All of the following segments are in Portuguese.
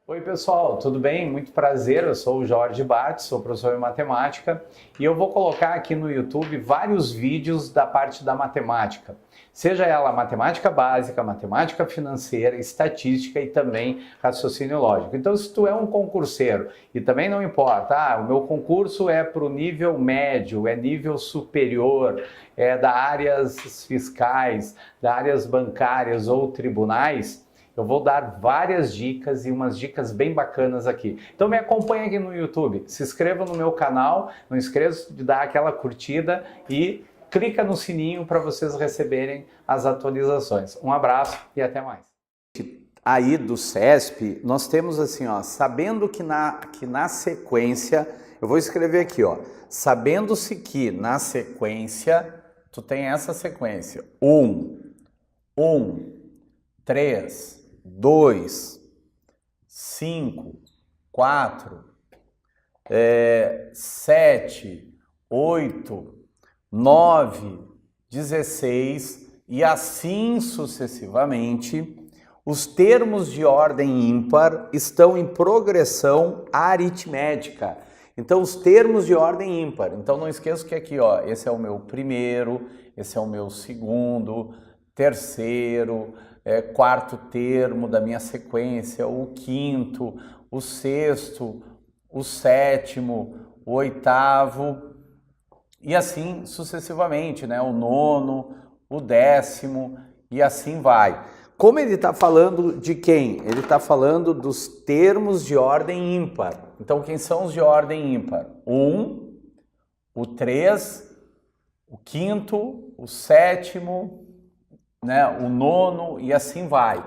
Oi pessoal, tudo bem? Muito prazer, eu sou o Jorge Bart, sou professor de matemática e eu vou colocar aqui no YouTube vários vídeos da parte da matemática, seja ela matemática básica, matemática financeira, estatística e também raciocínio lógico. Então se tu é um concurseiro e também não importa, o meu concurso é para o nível médio, é nível superior, é da áreas fiscais, da áreas bancárias ou tribunais, eu vou dar várias dicas e umas dicas bem bacanas aqui. Então me acompanha aqui no YouTube, se inscreva no meu canal, não esqueça de dar aquela curtida e clica no sininho para vocês receberem as atualizações. Um abraço e até mais. Aí do CESP, nós temos assim, sabendo que na sequência, eu vou escrever aqui, sabendo-se que na sequência, tu tem essa sequência, 3, 2, 5, 4, 7, 8, 9, 16 e assim sucessivamente, os termos de ordem ímpar estão em progressão aritmética. Então, os termos de ordem ímpar. Então, não esqueça que aqui, esse é o meu primeiro, esse é o meu segundo, terceiro, quarto termo da minha sequência, o quinto, o sexto, o sétimo, o oitavo e assim sucessivamente, né? O nono, o décimo e assim vai. Como ele está falando de quem? Ele está falando dos termos de ordem ímpar. Então, quem são os de ordem ímpar? O 3, o quinto, o sétimo, né, o nono e assim vai.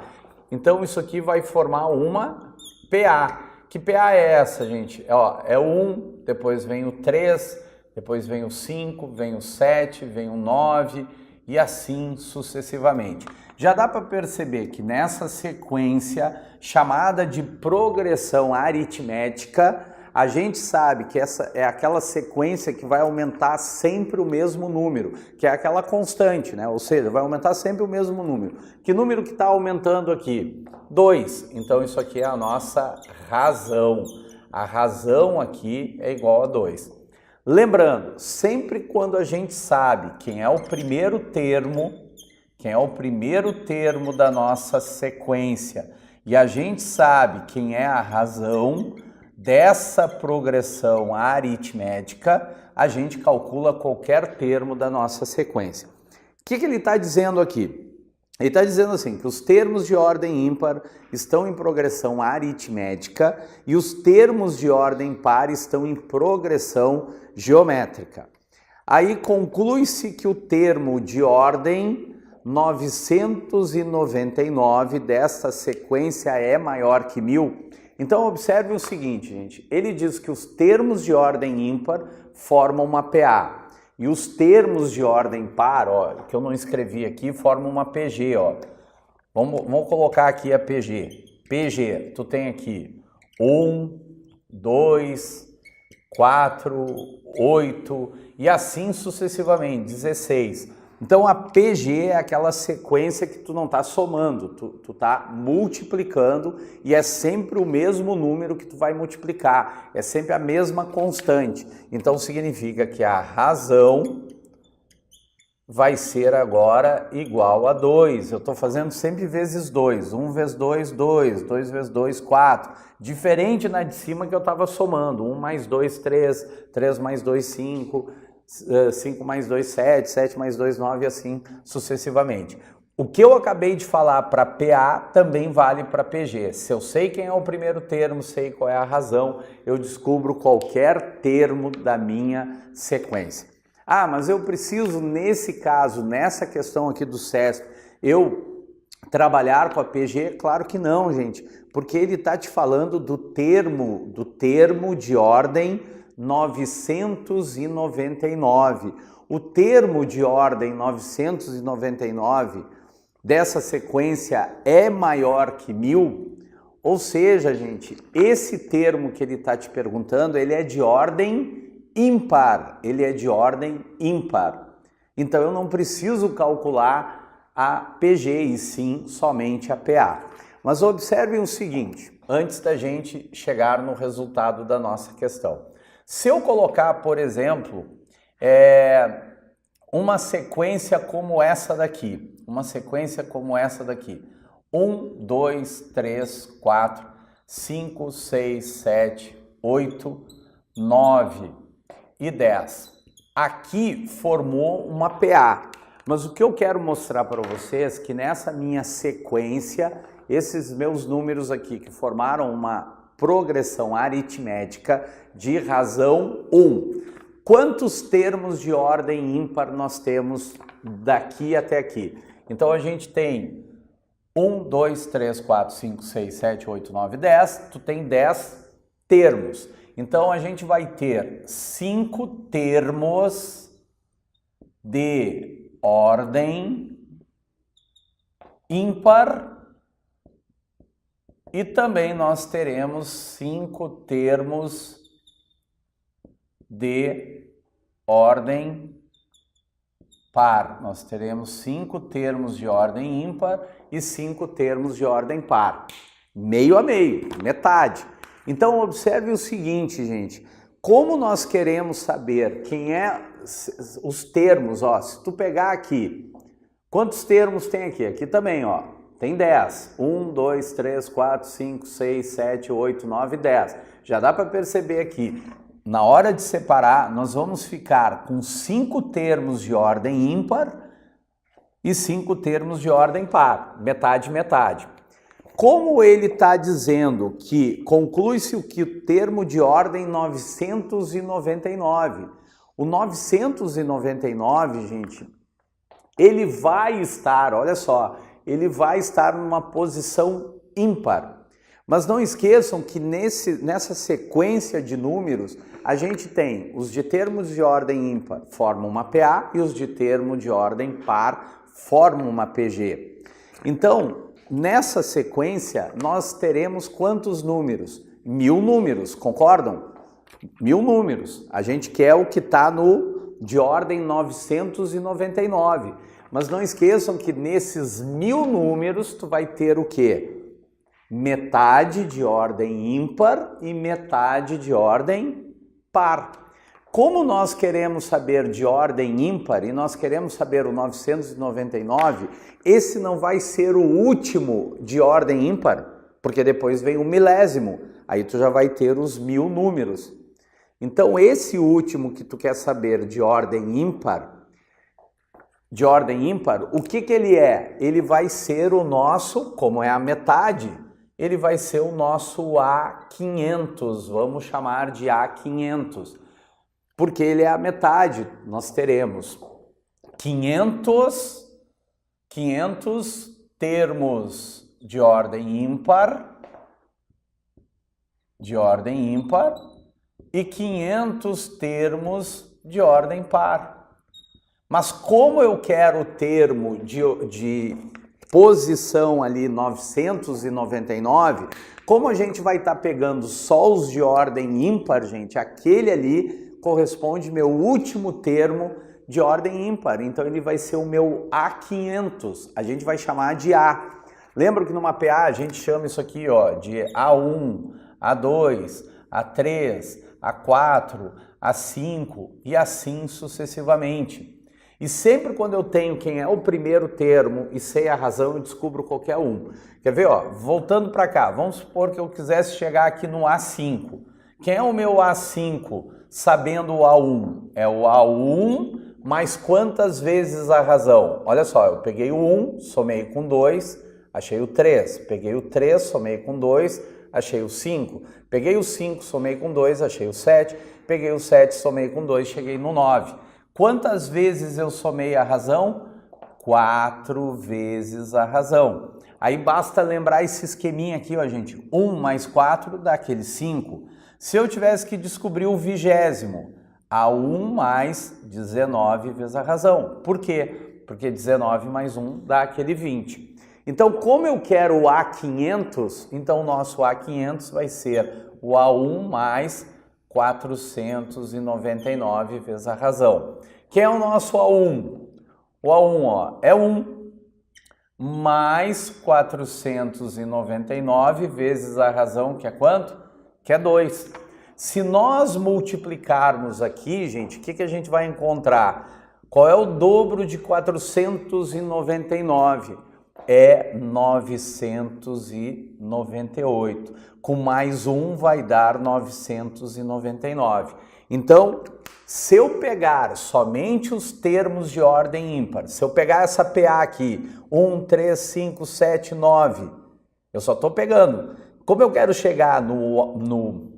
Então isso aqui vai formar uma PA. Que PA é essa, gente? É o 1, depois vem o 3, depois vem o 5, vem o 7, vem o 9 e assim sucessivamente. Já dá para perceber que nessa sequência chamada de progressão aritmética, a gente sabe que essa é aquela sequência que vai aumentar sempre o mesmo número, que é aquela constante, né? Ou seja, vai aumentar sempre o mesmo número. Que número que está aumentando aqui? 2. Então isso aqui é a nossa razão. A razão aqui é igual a 2. Lembrando, sempre quando a gente sabe quem é o primeiro termo da nossa sequência e a gente sabe quem é a razão dessa progressão aritmética, a gente calcula qualquer termo da nossa sequência. O que ele está dizendo aqui? Ele está dizendo assim, que os termos de ordem ímpar estão em progressão aritmética e os termos de ordem par estão em progressão geométrica. Aí conclui-se que o termo de ordem 999 desta sequência é maior que 1000. Então observe o seguinte, gente, ele diz que os termos de ordem ímpar formam uma PA e os termos de ordem par, que eu não escrevi aqui, formam uma PG, Vamos colocar aqui a PG. PG, tu tem aqui 1, 2, 4, 8 e assim sucessivamente, 16. Então a PG é aquela sequência que tu não está somando, tu está multiplicando e é sempre o mesmo número que tu vai multiplicar, é sempre a mesma constante. Então significa que a razão vai ser agora igual a 2. Eu estou fazendo sempre vezes 2. 1 vezes 2, 2. 2 vezes 2, 4. Diferente na de cima que eu estava somando. 1 mais 2, 3. 3 mais 2, 5. 5 mais 2, 7, 7 mais 2, 9 e assim sucessivamente. O que eu acabei de falar para PA também vale para PG. Se eu sei quem é o primeiro termo, sei qual é a razão, eu descubro qualquer termo da minha sequência. Mas eu preciso, nesse caso, nessa questão aqui do CESP, eu trabalhar com a PG? Claro que não, gente, porque ele está te falando do termo de ordem 999. O termo de ordem 999 dessa sequência é maior que 1000? Ou seja, gente, esse termo que ele está te perguntando, ele é de ordem ímpar. Então eu não preciso calcular a PG e sim somente a PA. Mas observem o seguinte, antes da gente chegar no resultado da nossa questão. Se eu colocar, por exemplo, uma sequência como essa daqui, 1, 2, 3, 4, 5, 6, 7, 8, 9 e 10. Aqui formou uma PA, mas o que eu quero mostrar para vocês é que nessa minha sequência, esses meus números aqui que formaram uma progressão aritmética de razão 1. Quantos termos de ordem ímpar nós temos daqui até aqui? Então a gente tem 1, 2, 3, 4, 5, 6, 7, 8, 9, 10. Tu tem 10 termos. Então a gente vai ter 5 termos de ordem ímpar e também nós teremos 5 termos de ordem par. Nós teremos 5 termos de ordem ímpar e 5 termos de ordem par. Meio a meio, metade. Então observe o seguinte, gente. Como nós queremos saber quem é os termos, ó, se tu pegar aqui, quantos termos tem aqui? Aqui também, ó, tem 10. 1, 2, 3, 4, 5, 6, 7, 8, 9, 10. Já dá para perceber aqui. Na hora de separar, nós vamos ficar com 5 termos de ordem ímpar e 5 termos de ordem par, metade, metade. Como ele está dizendo que conclui-se que o termo de ordem 999, o 999, gente, ele vai estar, olha só, ele vai estar numa posição ímpar. Mas não esqueçam que nessa sequência de números, a gente tem os de termos de ordem ímpar formam uma PA e os de termo de ordem par formam uma PG. Então, nessa sequência, nós teremos quantos números? 1000 números, concordam? 1000 números. A gente quer o que está no de ordem 999. Mas não esqueçam que nesses 1000 números, tu vai ter o quê? Metade de ordem ímpar e metade de ordem par. Como nós queremos saber de ordem ímpar e nós queremos saber o 999, esse não vai ser o último de ordem ímpar, porque depois vem o milésimo, aí tu já vai ter os 1000 números. Então esse último que tu quer saber de ordem ímpar, o que ele é? Ele vai ser o nosso, como é a metade, ele vai ser o nosso A500, vamos chamar de A500, porque ele é a metade. Nós teremos 500 termos de ordem ímpar e 500 termos de ordem par. Mas como eu quero o termo de posição ali 999, como a gente vai estar pegando só os de ordem ímpar, gente, aquele ali corresponde meu último termo de ordem ímpar, então ele vai ser o meu A500, a gente vai chamar de A. Lembra que numa PA a gente chama isso aqui, ó, de A1, A2, A3, A4, A5 e assim sucessivamente. E sempre quando eu tenho quem é o primeiro termo e sei a razão, eu descubro qualquer um. Quer ver, ó? Voltando para cá, vamos supor que eu quisesse chegar aqui no A5. Quem é o meu A5 sabendo o A1? É o A1 mais quantas vezes a razão? Olha só, eu peguei o 1, somei com 2, achei o 3. Peguei o 3, somei com 2, achei o 5. Peguei o 5, somei com 2, achei o 7. Peguei o 7, somei com 2, cheguei no 9. Quantas vezes eu somei a razão? 4 vezes a razão. Aí basta lembrar esse esqueminha aqui, ó, gente. 1 mais 4 dá aquele 5. Se eu tivesse que descobrir o 20º, A1 mais 19 vezes a razão. Por quê? Porque 19 mais 1 dá aquele 20. Então, como eu quero o A500, então o nosso A500 vai ser o A1 mais 499 vezes a razão. Quem é o nosso A1? O A1, ó, é 1. mais 499 vezes a razão, que é quanto? Que é 2. Se nós multiplicarmos aqui, gente, o que a gente vai encontrar? Qual é o dobro de 499? É 998. Com mais 1 vai dar 999. Então, se eu pegar somente os termos de ordem ímpar, se eu pegar essa PA aqui, 1, 3, 5, 7, 9, eu só estou pegando. Como eu quero chegar no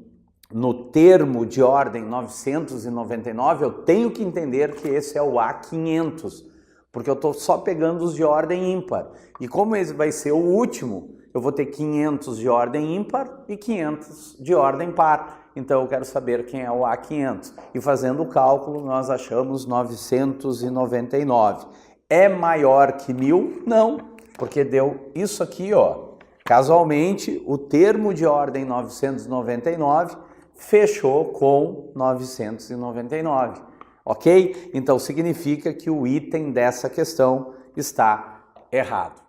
termo de ordem 999, eu tenho que entender que esse é o A500, porque eu estou só pegando os de ordem ímpar. E como esse vai ser o último, eu vou ter 500 de ordem ímpar e 500 de ordem par. Então eu quero saber quem é o A500. E fazendo o cálculo, nós achamos 999. É maior que 1000? Não, porque deu isso aqui, ó. Casualmente, o termo de ordem 999 fechou com 999. Ok? Então significa que o item dessa questão está errado.